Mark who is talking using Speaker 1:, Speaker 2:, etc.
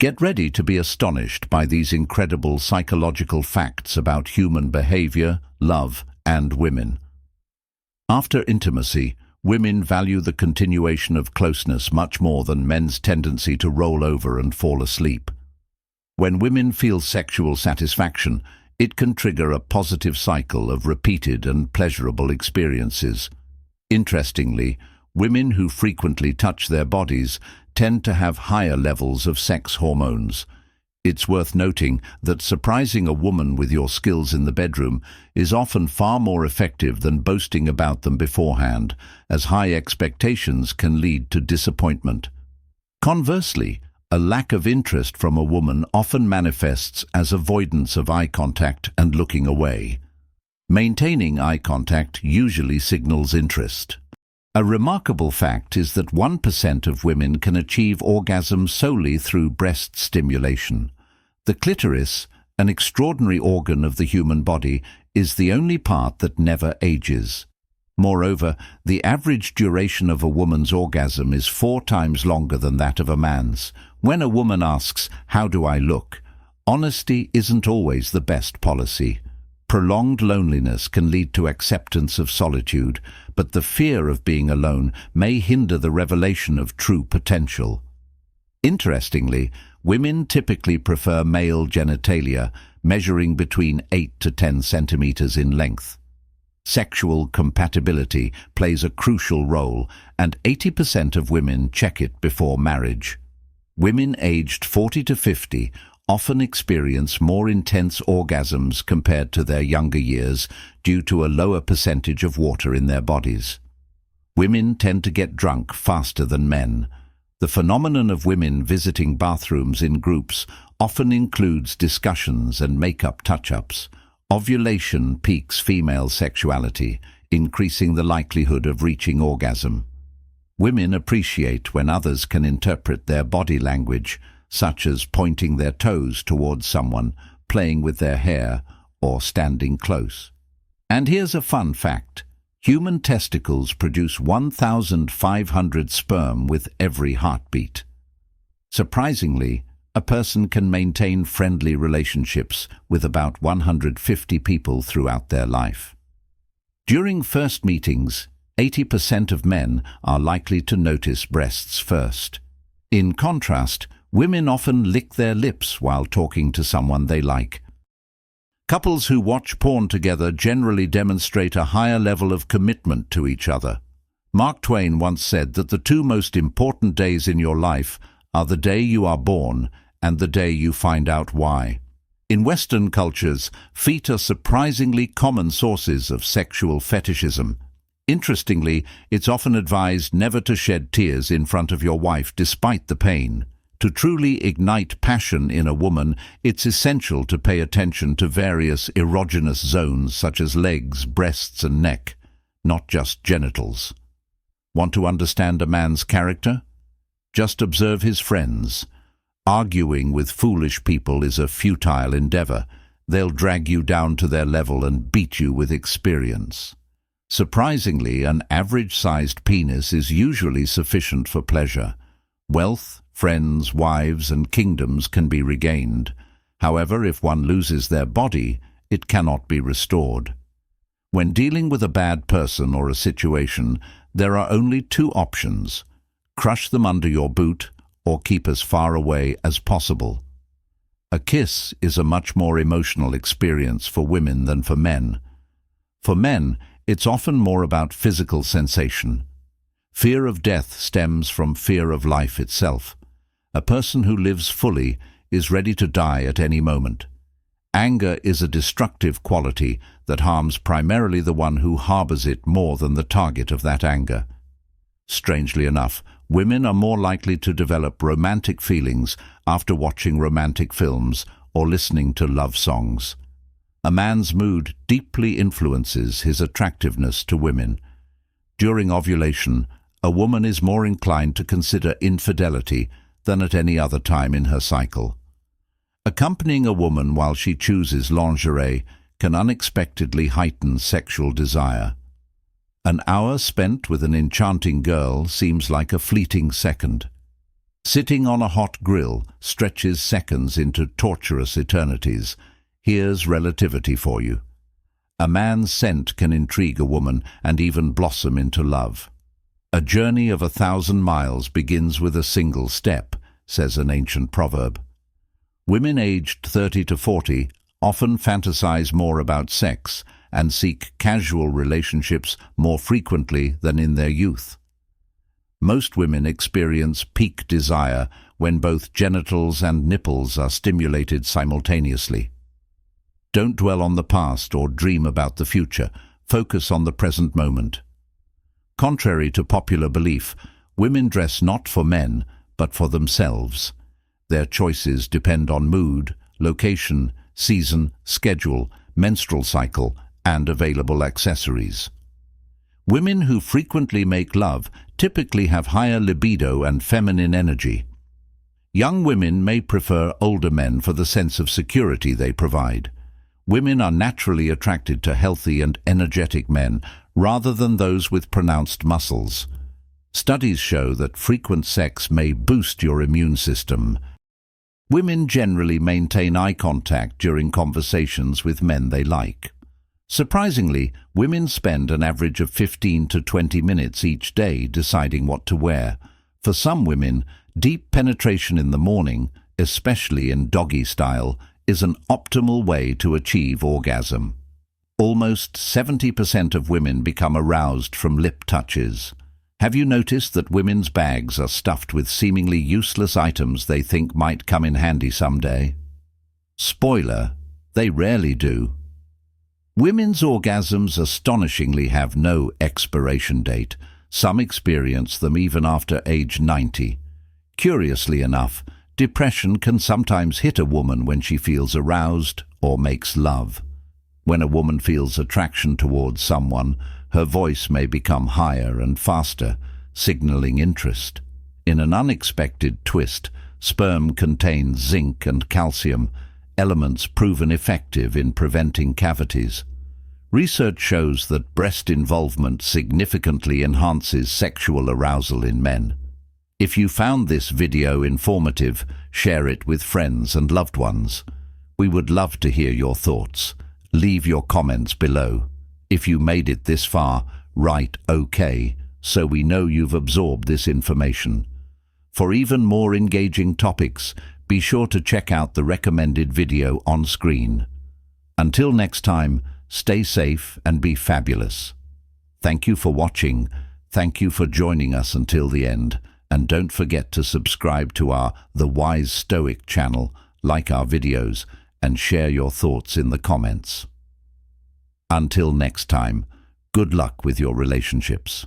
Speaker 1: Get ready to be astonished by these incredible psychological facts about human behavior, love, and women. After intimacy, women value the continuation of closeness much more than men's tendency to roll over and fall asleep. When women feel sexual satisfaction, it can trigger a positive cycle of repeated and pleasurable experiences. Interestingly, women who frequently touch their bodies tend to have higher levels of sex hormones. It's worth noting that surprising a woman with your skills in the bedroom is often far more effective than boasting about them beforehand, as high expectations can lead to disappointment. Conversely, a lack of interest from a woman often manifests as avoidance of eye contact and looking away. Maintaining eye contact usually signals interest. A remarkable fact is that 1% of women can achieve orgasm solely through breast stimulation. The clitoris, an extraordinary organ of the human body, is the only part that never ages. Moreover, the average duration of a woman's orgasm is 4 times longer than that of a man's. When a woman asks, "How do I look?" honesty isn't always the best policy. Prolonged loneliness can lead to acceptance of solitude, but the fear of being alone may hinder the revelation of true potential. Interestingly, women typically prefer male genitalia, measuring between 8 to 10 centimeters in length. Sexual compatibility plays a crucial role, and 80% of women check it before marriage. Women aged 40 to 50 often experience more intense orgasms compared to their younger years due to a lower percentage of water in their bodies. Women tend to get drunk faster than men. The phenomenon of women visiting bathrooms in groups often includes discussions and make-up touch-ups. Ovulation peaks female sexuality, increasing the likelihood of reaching orgasm. Women appreciate when others can interpret their body language, such as pointing their toes towards someone, playing with their hair, or standing close. And here's a fun fact. Human testicles produce 1,500 sperm with every heartbeat. Surprisingly, a person can maintain friendly relationships with about 150 people throughout their life. During first meetings, 80% of men are likely to notice breasts first. In contrast, women often lick their lips while talking to someone they like. Couples who watch porn together generally demonstrate a higher level of commitment to each other. Mark Twain once said that the 2 most important days in your life are the day you are born and the day you find out why. In Western cultures, feet are surprisingly common sources of sexual fetishism. Interestingly, it's often advised never to shed tears in front of your wife despite the pain. To truly ignite passion in a woman, it's essential to pay attention to various erogenous zones such as legs, breasts, and neck, not just genitals. Want to understand a man's character? Just observe his friends. Arguing with foolish people is a futile endeavor. They'll drag you down to their level and beat you with experience. Surprisingly, an average-sized penis is usually sufficient for pleasure. Wealth, friends, wives, and kingdoms can be regained. However, if one loses their body, it cannot be restored. When dealing with a bad person or a situation, there are only 2 options: crush them under your boot or keep as far away as possible. A kiss is a much more emotional experience for women than for men. For men, it's often more about physical sensation. Fear of death stems from fear of life itself. A person who lives fully is ready to die at any moment. Anger is a destructive quality that harms primarily the one who harbors it more than the target of that anger. Strangely enough, women are more likely to develop romantic feelings after watching romantic films or listening to love songs. A man's mood deeply influences his attractiveness to women. During ovulation, a woman is more inclined to consider infidelity than at any other time in her cycle. Accompanying a woman while she chooses lingerie can unexpectedly heighten sexual desire. An hour spent with an enchanting girl seems like a fleeting second. Sitting on a hot grill stretches seconds into torturous eternities. Here's relativity for you. A man's scent can intrigue a woman and even blossom into love. A journey of 1,000 miles begins with a single step, says an ancient proverb. Women aged 30 to 40 often fantasize more about sex and seek casual relationships more frequently than in their youth. Most women experience peak desire when both genitals and nipples are stimulated simultaneously. Don't dwell on the past or dream about the future. Focus on the present moment. Contrary to popular belief, women dress not for men, but for themselves. Their choices depend on mood, location, season, schedule, menstrual cycle, and available accessories. Women who frequently make love typically have higher libido and feminine energy. Young women may prefer older men for the sense of security they provide. Women are naturally attracted to healthy and energetic men rather than those with pronounced muscles. Studies show that frequent sex may boost your immune system. Women generally maintain eye contact during conversations with men they like. Surprisingly, women spend an average of 15 to 20 minutes each day deciding what to wear. For some women, deep penetration in the morning, especially in doggy style, is an optimal way to achieve orgasm. Almost 70% of women become aroused from lip touches. Have you noticed that women's bags are stuffed with seemingly useless items they think might come in handy someday? Spoiler, they rarely do. Women's orgasms astonishingly have no expiration date. Some experience them even after age 90. Curiously enough, depression can sometimes hit a woman when she feels aroused or makes love. When a woman feels attraction towards someone, her voice may become higher and faster, signaling interest. In an unexpected twist, sperm contains zinc and calcium, elements proven effective in preventing cavities. Research shows that breast involvement significantly enhances sexual arousal in men. If you found this video informative, share it with friends and loved ones. We would love to hear your thoughts. Leave your comments below. If you made it this far, write OK, so we know you've absorbed this information. For even more engaging topics, be sure to check out the recommended video on screen. Until next time, stay safe and be fabulous. Thank you for watching. Thank you for joining us until the end. And don't forget to subscribe to our The Wise Stoic channel, like our videos, and share your thoughts in the comments. Until next time, good luck with your relationships.